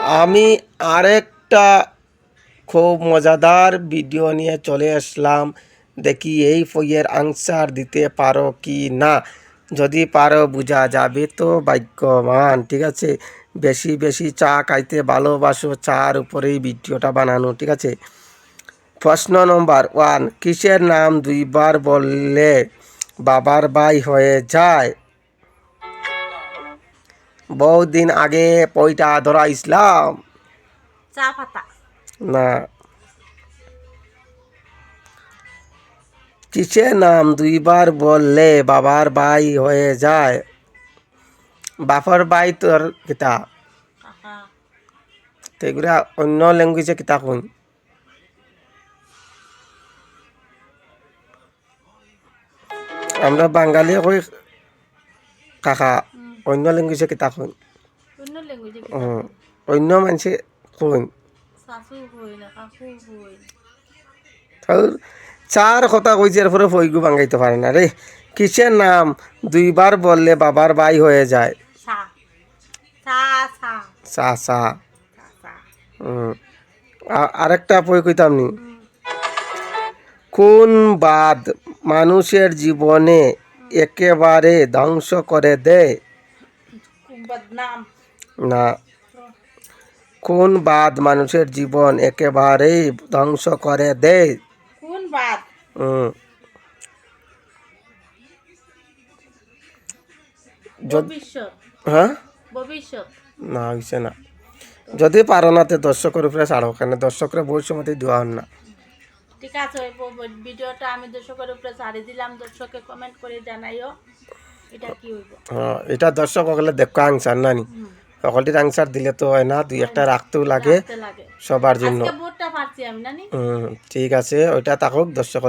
আমি আরেকটা খুব মজাদার ভিডিও নিয়ে চলে আসলাম। দেখি এই বইয়ের আনসার দিতে পারো কি না। যদি পারো বোঝা যাবে তো ভাগ্যবান। ঠিক আছে, বেশি বেশি চা খাইতে ভালোবাসো, চার উপরেই ভিডিওটা বানানো। ঠিক আছে, প্রশ্ন নম্বর 1, কিসের নাম দুইবার বললে বাবার ভাই হয়ে যায়? বহুদিন আগে পয়টা ধরা ইসলাম। চা পাতা। না। কিসের নাম দুইবার বললে বাবার ভাই হয়ে যায়? বাপর ভাই তোর কিতা কাকা। তো এগুলা অন্য ল্যাঙ্গুয়েজে কিতা কই? আমরা বাঙালি কই কাকা, অন্য ল্যাঙ্গুয়েজে কিতা কই? অন্য ল্যাঙ্গুয়েজে কি হুম, অন্য মানুষে কই। শাশু হই না কাকু হই। চার কথা কইছে এরপরে ফইগু বাঙ্গাইতে পারে না রে। কিসের নাম দুইবার বললে বাবার ভাই হয়ে যায়? সা সা সা চা চা। সা সা। আরেকটা বই কইতাম নি। কোন বাদ মানুষের জীবনে একেবারে ধ্বংস করে দেয়? বদনাম। না। কোন বাদ মানুষের জীবন একেবারেই ধ্বংস করে দেয়? কোন বাদ? হুম, ভবিষ্যৎ। হ্যাঁ ভবিষ্যৎ। না হইছে না। যদি পারো না তে দর্শকের উপরে ছাড়ো, কেন দর্শকরা বহু সময় দেওয়া হন না। ঠিক আছে, ওই ভিডিওটা আমি দর্শকের উপরে ছাড়ি দিলাম, দর্শকে কমেন্ট করে জানাইও এটা কি হইব। হ্যাঁ, এটা দর্শক হলে দেখো আনসার নানি, সকলটির আনসার দিলে তো হয় না, দুই একটা রাখতেও লাগে রাখতে লাগে। সবার জন্য। আজকে বোর্ডটা পারছি আমি নানি। ঠিক আছে, ওইটা থাকুক দর্শক।